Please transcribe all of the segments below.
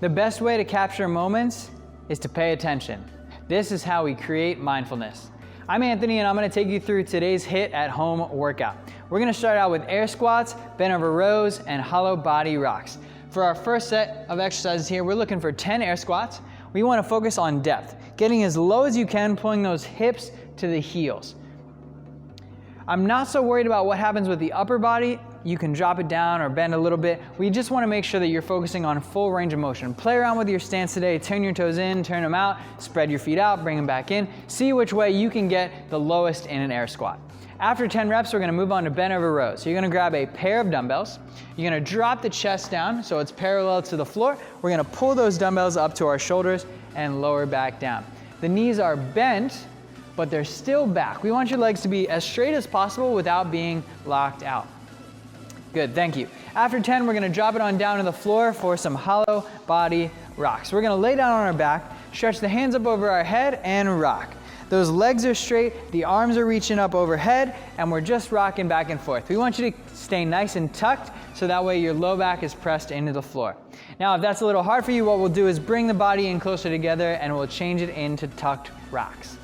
The best way to capture moments is to pay attention. This is how we create mindfulness. I'm Anthony and I'm gonna take you through today's HIIT at home workout. We're gonna start out with air squats, bent over rows, and hollow body rocks. For our first set of exercises here, we're looking for 10 air squats. We wanna focus on depth, getting as low as you can, pulling those hips to the heels. I'm not so worried about what happens with the upper body. You can drop it down or bend a little bit. We just wanna make sure that you're focusing on full range of motion. Play around with your stance today. Turn your toes in, turn them out, spread your feet out, bring them back in. See which way you can get the lowest in an air squat. After 10 reps, we're gonna move on to bent over rows. So you're gonna grab a pair of dumbbells. You're gonna drop the chest down so it's parallel to the floor. We're gonna pull those dumbbells up to our shoulders and lower back down. The knees are bent, but they're still back. We want your legs to be as straight as possible without being locked out. Good, thank you. After 10, we're gonna drop it on down to the floor for some hollow body rocks. We're gonna lay down on our back, stretch the hands up over our head and rock. Those legs are straight, the arms are reaching up overhead, and we're just rocking back and forth. We want you to stay nice and tucked so that way your low back is pressed into the floor. Now, if that's a little hard for you, what we'll do is bring the body in closer together and we'll change it into tucked rocks.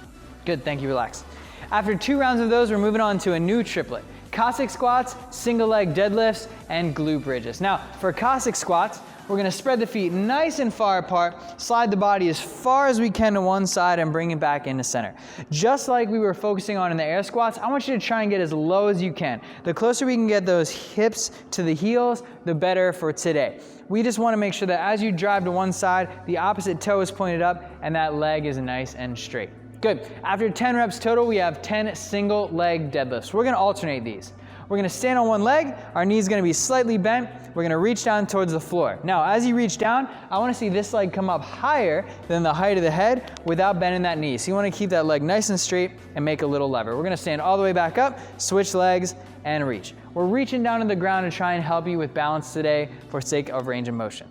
Good, thank you, relax. After 2 rounds of those, we're moving on to a new triplet. Cossack Squats, Single Leg Deadlifts, and Glute Bridges. Now, for Cossack Squats, we're gonna spread the feet nice and far apart, slide the body as far as we can to one side and bring it back into center. Just like we were focusing on in the air squats, I want you to try and get as low as you can. The closer we can get those hips to the heels, the better for today. We just wanna make sure that as you drive to one side, the opposite toe is pointed up and that leg is nice and straight. Good. After 10 reps total, we have 10 single leg deadlifts. We're gonna alternate these. We're gonna stand on one leg, our knee's gonna be slightly bent, we're gonna reach down towards the floor. Now, as you reach down, I wanna see this leg come up higher than the height of the head without bending that knee. So you wanna keep that leg nice and straight and make a little lever. We're gonna stand all the way back up, switch legs, and reach. We're reaching down to the ground to try and help you with balance today for sake of range of motion.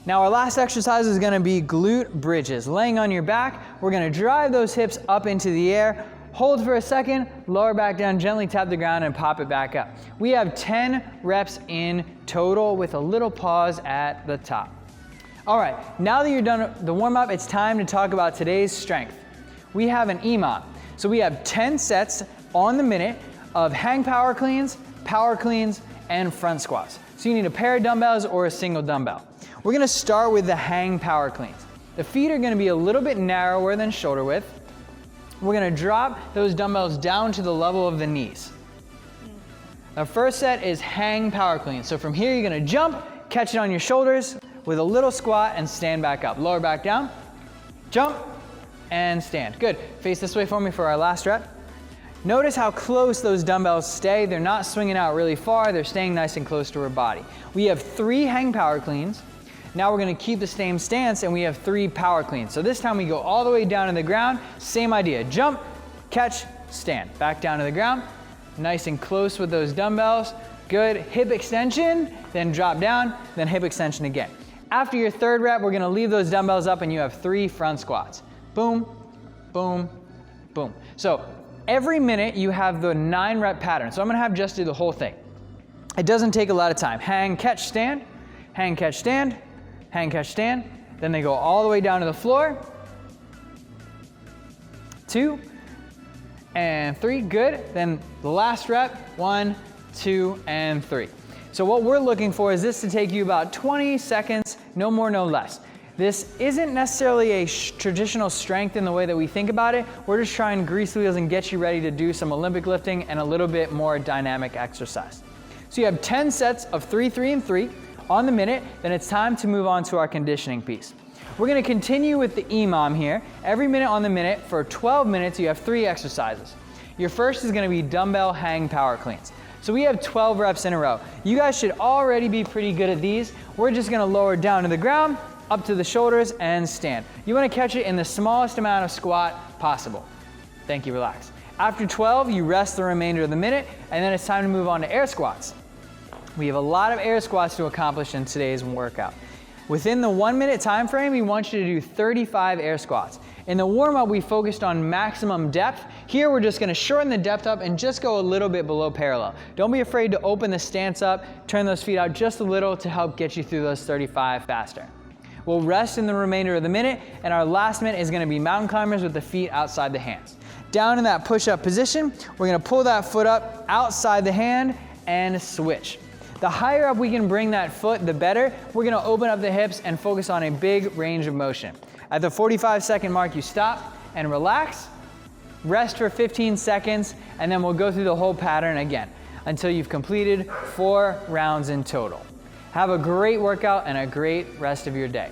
Now our last exercise is gonna be glute bridges. Laying on your back, we're gonna drive those hips up into the air, hold for a second, lower back down, gently tap the ground and pop it back up. We have 10 reps in total with a little pause at the top. All right, now that you're done the warm up, it's time to talk about today's strength. We have an EMOM. So we have 10 sets on the minute of hang power cleans, and front squats. So you need a pair of dumbbells or a single dumbbell. We're gonna start with the hang power cleans. The feet are gonna be a little bit narrower than shoulder width. We're gonna drop those dumbbells down to the level of the knees. The first set is hang power cleans. So from here, you're gonna jump, catch it on your shoulders with a little squat and stand back up. Lower back down, jump, and stand. Good, face this way for me for our last rep. Notice how close those dumbbells stay. They're not swinging out really far. They're staying nice and close to our body. We have 3 hang power cleans. Now we're gonna keep the same stance and we have 3 power cleans. So this time we go all the way down to the ground. Same idea, jump, catch, stand. Back down to the ground. Nice and close with those dumbbells. Good, hip extension, then drop down, then hip extension again. After your 3rd rep, we're gonna leave those dumbbells up and you have 3 front squats. Boom, boom, boom. So every minute you have the 9 rep pattern. So I'm gonna have Jess do the whole thing. It doesn't take a lot of time. Hang, catch, stand, hang, catch, stand, hang, catch, stand. Then they go all the way down to the floor. 2 and 3, good. Then the last rep, 1, 2, and 3. So what we're looking for is this to take you about 20 seconds, no more, no less. This isn't necessarily a traditional strength in the way that we think about it. We're just trying to grease the wheels and get you ready to do some Olympic lifting and a little bit more dynamic exercise. So you have 10 sets of 3, 3, and 3 on the minute. Then it's time to move on to our conditioning piece. We're gonna continue with the EMOM here. Every minute on the minute for 12 minutes, you have 3 exercises. Your first is gonna be dumbbell hang power cleans. So we have 12 reps in a row. You guys should already be pretty good at these. We're just gonna lower down to the ground, up to the shoulders, and stand. You wanna catch it in the smallest amount of squat possible. Thank you, relax. After 12, you rest the remainder of the minute, and then it's time to move on to air squats. We have a lot of air squats to accomplish in today's workout. Within the 1 minute time frame, we want you to do 35 air squats. In the warm-up, we focused on maximum depth. Here, we're just gonna shorten the depth up and just go a little bit below parallel. Don't be afraid to open the stance up, turn those feet out just a little to help get you through those 35 faster. We'll rest in the remainder of the minute, and our last minute is gonna be mountain climbers with the feet outside the hands. Down in that push-up position, we're gonna pull that foot up outside the hand and switch. The higher up we can bring that foot, the better. We're gonna open up the hips and focus on a big range of motion. At the 45-second mark, you stop and relax, rest for 15 seconds, and then we'll go through the whole pattern again until you've completed 4 rounds in total. Have a great workout and a great rest of your day.